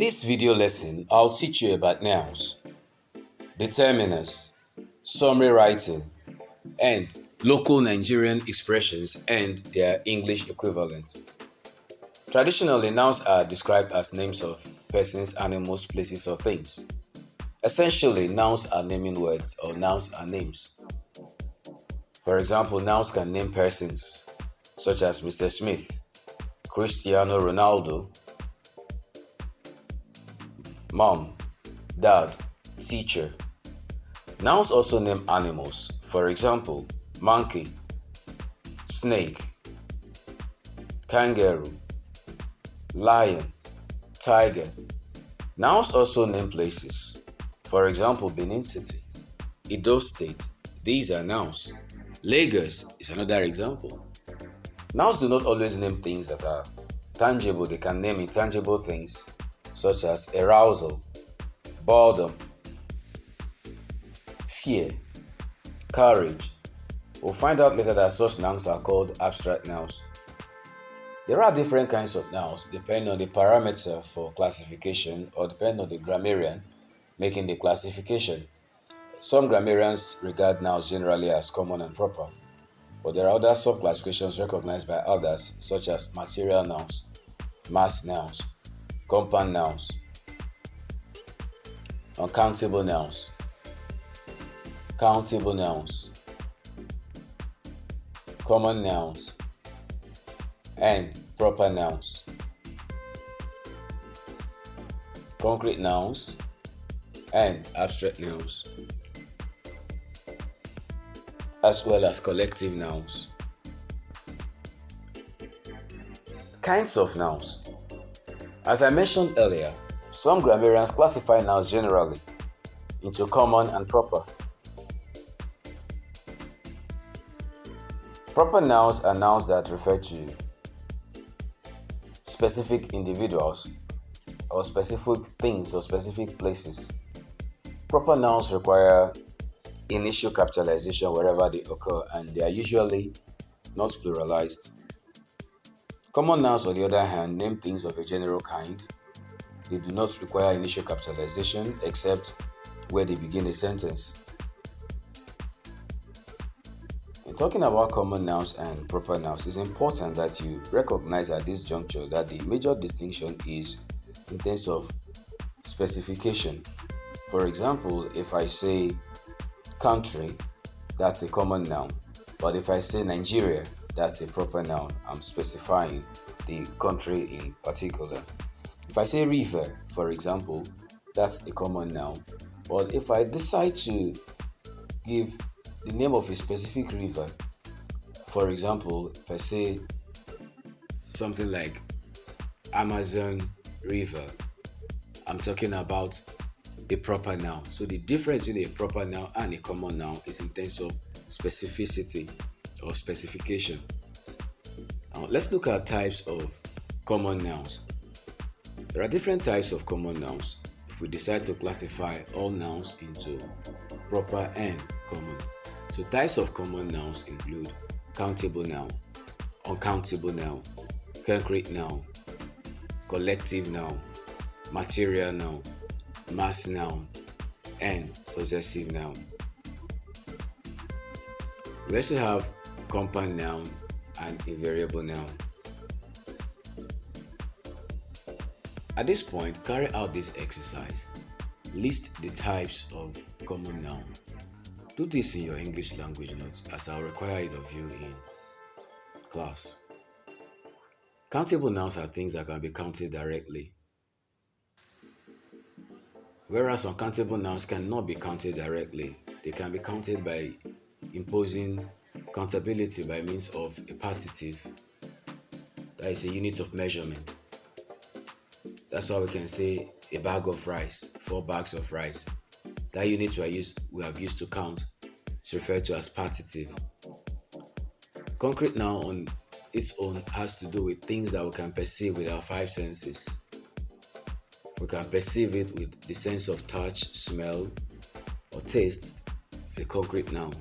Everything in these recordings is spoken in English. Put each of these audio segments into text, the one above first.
this video lesson, I'll teach you about nouns, determiners, summary writing, and local Nigerian expressions and their English equivalents. Traditionally, nouns are described as names of persons, animals, places, or things. Essentially, nouns are naming words or nouns are names. For example, nouns can name persons such as Mr. Smith, Cristiano Ronaldo, mom, dad, teacher. Nouns also name animals. For example, monkey, snake, kangaroo, lion, tiger. Nouns also name places. For example, Benin City, Edo State. These are nouns. Lagos is another example. Nouns do not always name things that are tangible. They can name intangible things such as arousal, boredom, fear, courage. We'll find out later that such nouns are called abstract nouns. There are different kinds of nouns depending on the parameter for classification or depending on the grammarian making the classification. Some grammarians regard nouns generally as common and proper, but there are other sub-classifications recognized by others such as material nouns, mass nouns, compound nouns, uncountable nouns, countable nouns, common nouns, and proper nouns. Concrete nouns and abstract nouns, as well as collective nouns. Kinds of nouns. As I mentioned earlier, some grammarians classify nouns generally into common and proper. Proper nouns are nouns that refer to specific individuals or specific things or specific places. Proper nouns require initial capitalization wherever they occur, and they are usually not pluralized. Common nouns, on the other hand, name things of a general kind. They do not require initial capitalization except where they begin a sentence. In talking about common nouns and proper nouns, it's important that you recognize at this juncture that the major distinction is in terms of specification. For example, if I say country, that's a common noun. But if I say Nigeria, that's a proper noun. I'm specifying the country in particular. If I say river, for example, that's a common noun. But if I decide to give the name of a specific river, for example, if I say something like Amazon River, I'm talking about a proper noun. So the difference between a proper noun and a common noun is in terms of specificity or specification. Now let's look at types of common nouns. There are different types of common nouns if we decide to classify all nouns into proper and common. So types of common nouns include countable noun, uncountable noun, concrete noun, collective noun, material noun, mass noun, and possessive noun. We also have compound noun and invariable noun. At this point, carry out this exercise. List the types of common noun. Do this in your English language notes as I'll require it of you in class. Countable nouns are things that can be counted directly, whereas uncountable nouns cannot be counted directly. They can be counted by imposing countability by means of a partitive, that is a unit of measurement. That's why we can say a bag of rice, 4 bags of rice. That unit we have used to count is referred to as partitive. Concrete noun on its own has to do with things that we can perceive with our 5 senses. We can perceive it with the sense of touch, smell, or taste. It's a concrete noun.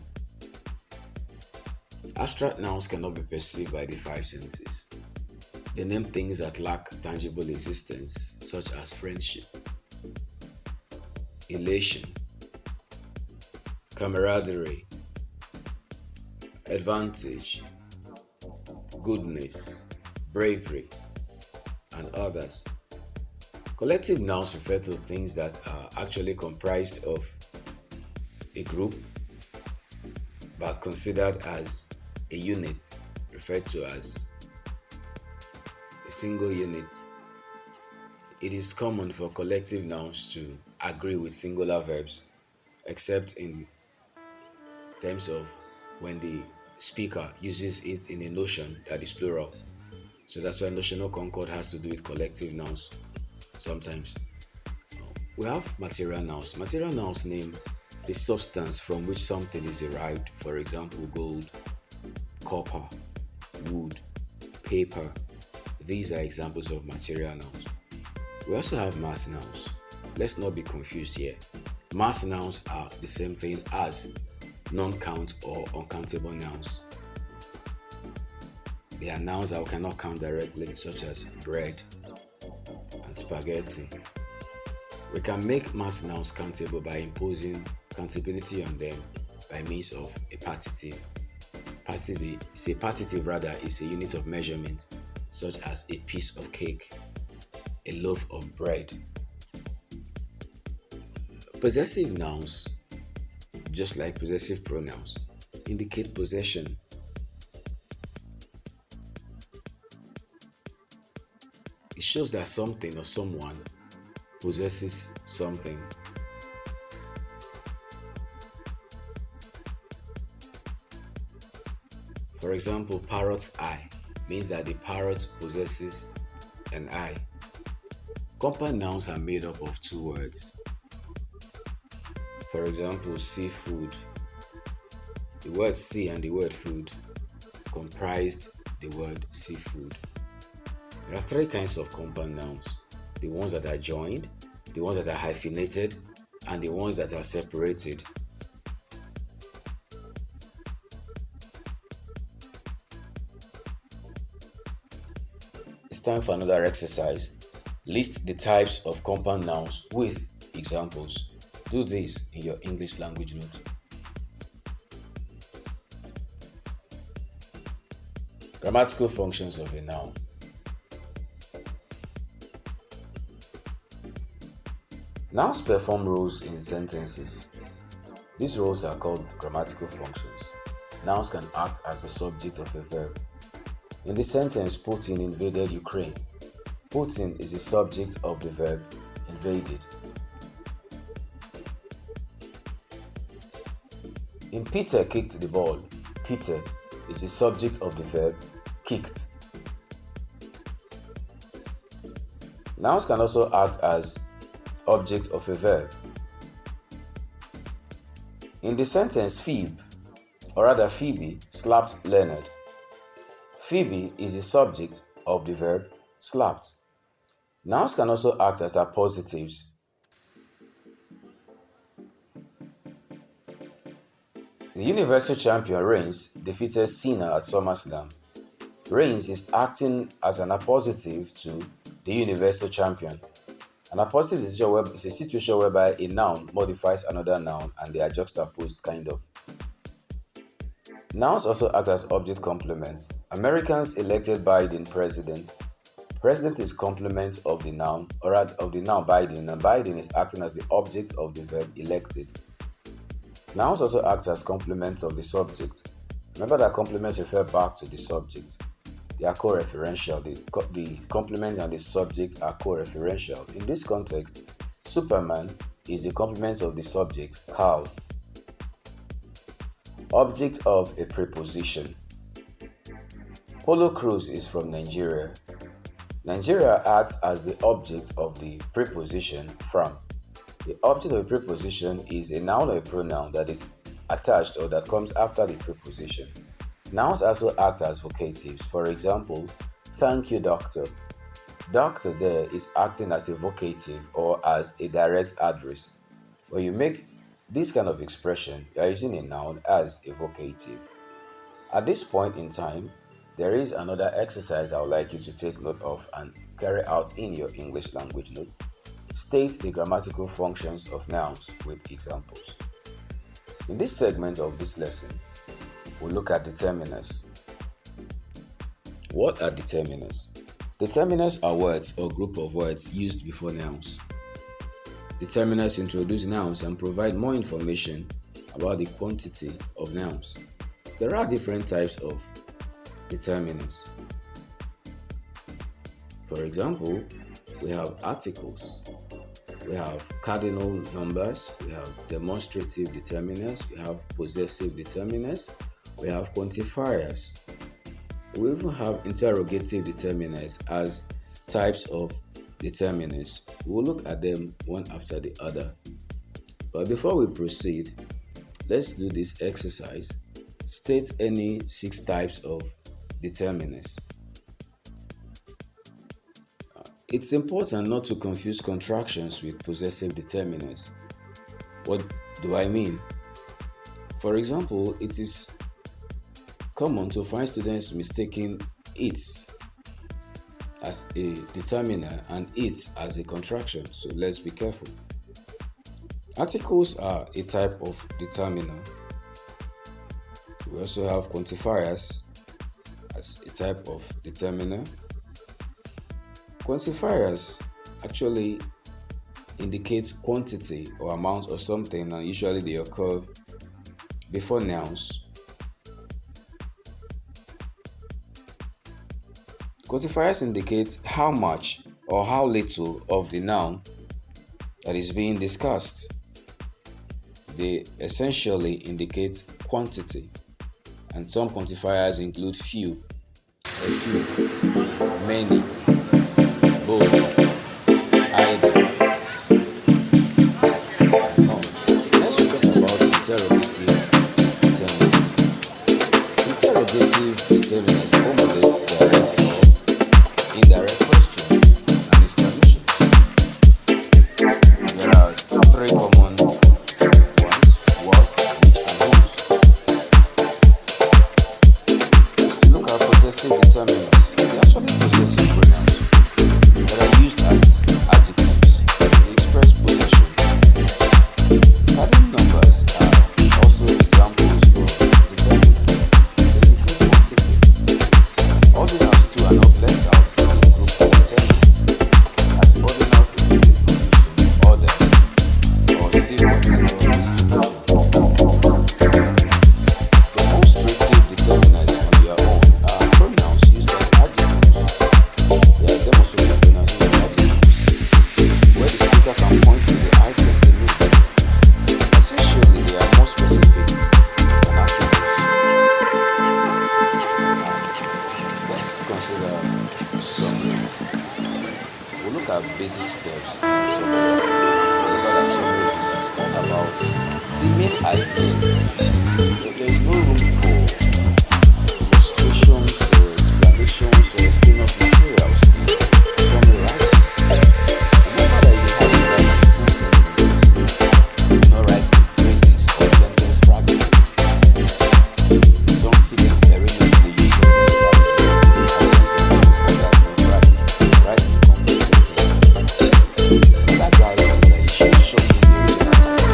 Abstract nouns cannot be perceived by the 5 senses. They name things that lack tangible existence, such as friendship, elation, camaraderie, advantage, goodness, bravery, and others. Collective nouns refer to things that are actually comprised of a group but considered as a unit, referred to as a single unit. It is common for collective nouns to agree with singular verbs, except in terms of when the speaker uses it in a notion that is plural. So that's why notional concord has to do with collective nouns sometimes. We have material nouns. Material nouns name the substance from which something is derived. For example, gold, copper, wood, paper. These are examples of material nouns. We also have mass nouns. Let's not be confused here. Mass nouns are the same thing as non-count or uncountable nouns. They are nouns that we cannot count directly, such as bread and spaghetti. We can make mass nouns countable by imposing countability on them by means of a partitive. Partitive rather is a unit of measurement, such as a piece of cake, a loaf of bread. Possessive nouns, just like possessive pronouns, indicate possession. It shows that something or someone possesses something. For example, parrot's eye means that the parrot possesses an eye. Compound nouns are made up of two words. For example, seafood. The word sea and the word food comprised the word seafood. There are three kinds of compound nouns: the ones that are joined, the ones that are hyphenated, and the ones that are separated. It's time for another exercise. List the types of compound nouns with examples. Do this in your English language note. Grammatical functions of a noun. Nouns perform roles in sentences. These roles are called grammatical functions. Nouns can act as the subject of a verb. In the sentence, Putin invaded Ukraine. Putin is the subject of the verb invaded. In Peter kicked the ball, Peter is the subject of the verb kicked. Nouns can also act as object of a verb. In the sentence, Phoebe slapped Leonard. Phoebe is the subject of the verb slapped. Nouns can also act as appositives. The Universal Champion Reigns defeated Cena at SummerSlam. Reigns is acting as an appositive to the Universal Champion. An appositive is a situation whereby a noun modifies another noun and they are juxtaposed, kind of. Nouns also act as object complements. Americans elected Biden president. President is complement of the noun, or of the noun Biden, and Biden is acting as the object of the verb elected. Nouns also act as complements of the subject. Remember that complements refer back to the subject. They are co-referential. The complement and the subject are co-referential. In this context, Superman is the complement of the subject, Carl. Object of a preposition. Polo Cruz is from Nigeria. Nigeria acts as the object of the preposition from. The object of a preposition is a noun or a pronoun that is attached or that comes after the preposition. Nouns also act as vocatives. For example, thank you, doctor. Doctor there is acting as a vocative or as a direct address. When you make this kind of expression, you are using a noun as a vocative. At this point in time, There is another exercise I would like you to take note of and carry out in your English language note. State the grammatical functions of nouns with examples. In this segment of this lesson, we'll look at determiners. What are determiners? Determiners are words or group of words used before nouns. Determiners introduce nouns and provide more information about the quantity of nouns. There are different types of determiners. For example, we have articles, we have cardinal numbers, we have demonstrative determiners, we have possessive determiners, we have quantifiers. We even have interrogative determiners as types of determiners. We'll look at them one after the other. But before we proceed, let's do this exercise. State any 6 types of determiners. It's important not to confuse contractions with possessive determiners. What do I mean? For example, it is common to find students mistaking it as a determiner and it as a contraction, so let's be careful. Articles are a type of determiner. We also have quantifiers as a type of determiner. Quantifiers actually indicate quantity or amount of something, and usually they occur before nouns. Quantifiers indicate how much or how little of the noun that is being discussed. They essentially indicate quantity, and some quantifiers include few, a few, many, both, either, and none. Let's talk about interrogative determinants. Interrogative determinants formulate direct or indirect questions and exclamations. There are 3 common ones: what, which, and whose. Next, we look at possessive determinants. They are actually possessive pronouns that are used as adjectives. They express possession. Cardinal numbers are also examples of determinants. They indicate quantity. Ordinals too are not left out in the group of determinants, as ordinals indicate position, order, or sequence or distribution. Demonstrative determinants on their own are pronouns used as adjectives. They are demonstrative pronouns used as adjectives, where the speaker can point to the item they mean. Essentially, they are more specific than attributes. Let's consider summary. We'll look at basic steps in summary writing. Remember that summary is all about the main ideas. There is no room for illustrations or explanations or extraneous materials in summary writing. Remember that you have to write in full sentences. Do not write in phrases or sentence fragments. Some students erroneously use sentence fragments as sentences, but that's not right. Write in complete sentences. Another guide is that you should shorten the original text.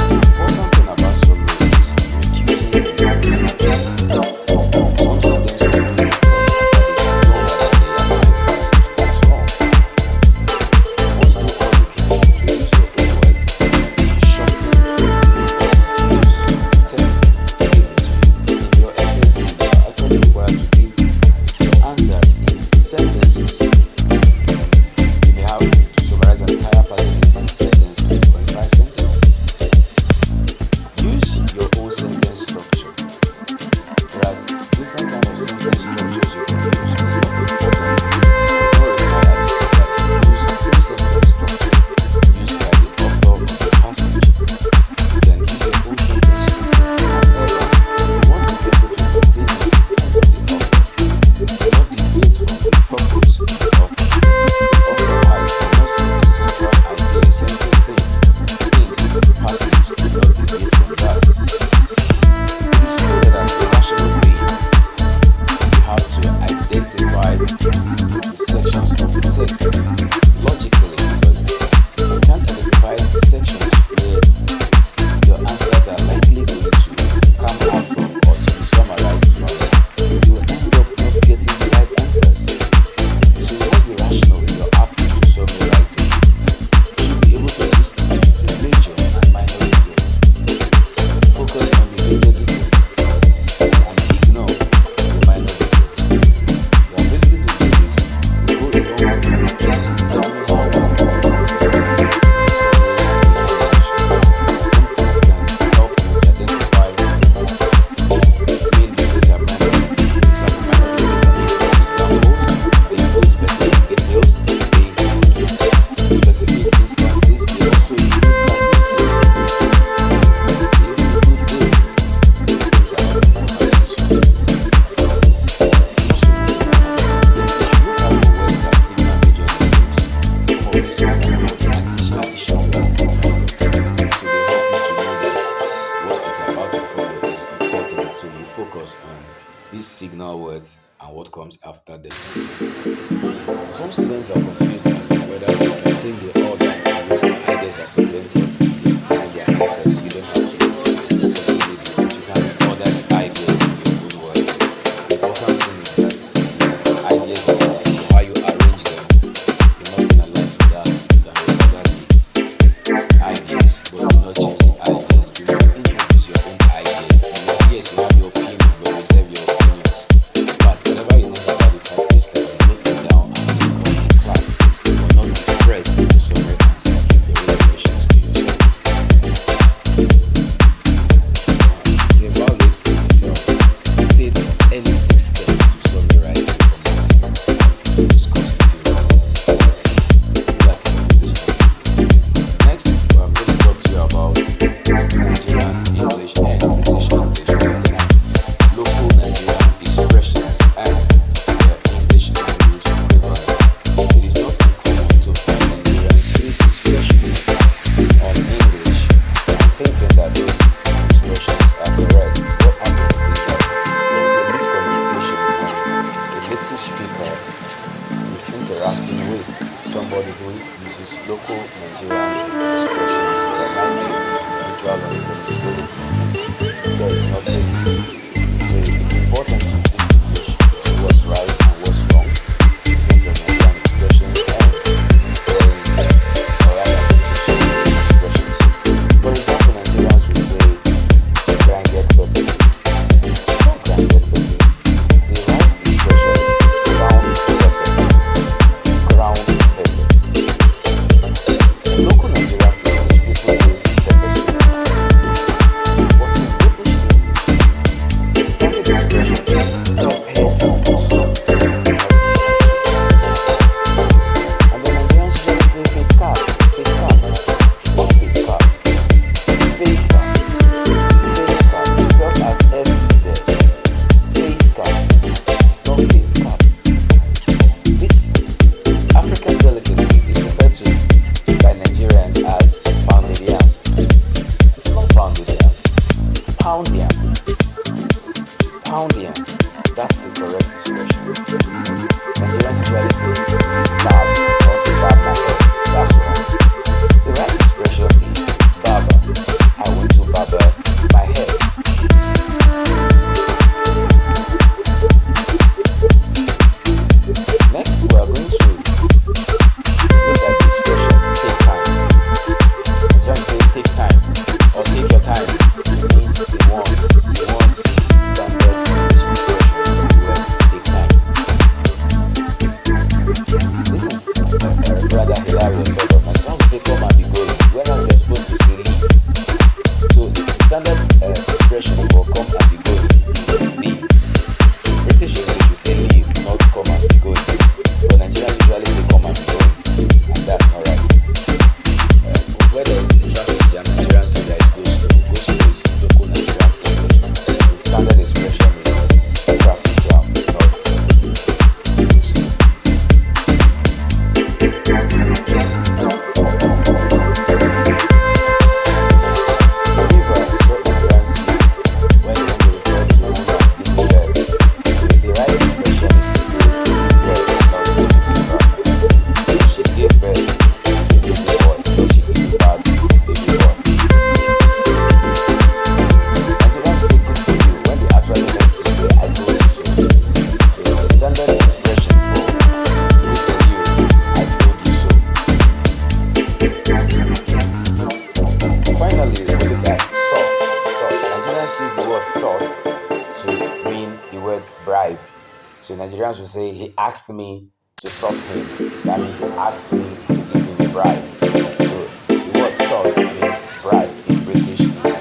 The important thing about summary is normal words and what comes after them. Some students are confused as to whether to maintain the order in which the ideas are presented in their answers. You don't have to necessarily do it. You can order the ideas in your own words. The important thing is that the ideas, how you arrange them, you're not penalized for that. You can reorder the ideas, but do not change the ideas. Do not introduce your own idea. Yes, you have your opinion, but reserve your opinions. But whenever you think about the passage, can be noted down and discussed in class, but not expressed in the summary answer. Keep your reservations to yourself. Evaluate yourself. State any 6 steps to summarize information discussed with you. That's it for this time. Next, I'm going to talk to you about Nigerian English and British English. We're looking at local Nigerian expressions and their English language equivalent. It is not uncommon to find Nigerians use expressions on English and thinking that those expressions are correct. What happens is that there is a miscommunication when a native speaker is interacting with somebody who uses local Nigerian expressions that might be mutual or intelligibility. There is not taking. So it's important to distinguish between what's right and what's wrong in terms of Nigerian expressions and foreign or rather British expressions. For example, Nigerians will say grind get pepper. It's not grind get pepper. The right expression is ground pepper. Ground pepper. In local Nigerian English, people say pepper soup. But in British English, the standard expression is peppered soup. And the Nigerians usually say face cap. Face cap. It's not face cap. It's face cap. Face cap is spelled as F-E-Z. Face cap. It's not face cap. This African delicacy is referred to by Nigerians as pounded yam. It's not pounded yam. It's pound yam. Pound yam. That's the correct expression. Nigerians usually say bab or to bab my head. That's wrong. The right expression is baba. I want to baba my head. Next, we are going to look at the expression take time. Nigerians say take time or take your time. It means you want the standard English expression where take time. This is a rather hilarious sort of. Nigerians say come and be going, whereas they're supposed to say leave. So the standard expression for come and be going is leave. British English will say leave, not come and be going. But Nigerians usually say come and be going, and that's not right. Where there is a traffic jam, Nigerians say there is go slow. Go slow is local Nigerian English. The standard expression is traffic jam, not go slow. Believer is what Nigerians use when they want to refer to being dead. The right expression is to say dead, not to believer. If she gave birth to a baby boy, or she gave birth to a baby boy. Nigerians say good for you when they actually meant to say I told you so. So the standard expression for good for you is I told you so. Finally, we look at salt. Salt. Nigerians use the word salt to mean the word bribe. So Nigerians will say he asked me to salt him. That means he asked me to give him a bribe. So the word salt means bribe in British English.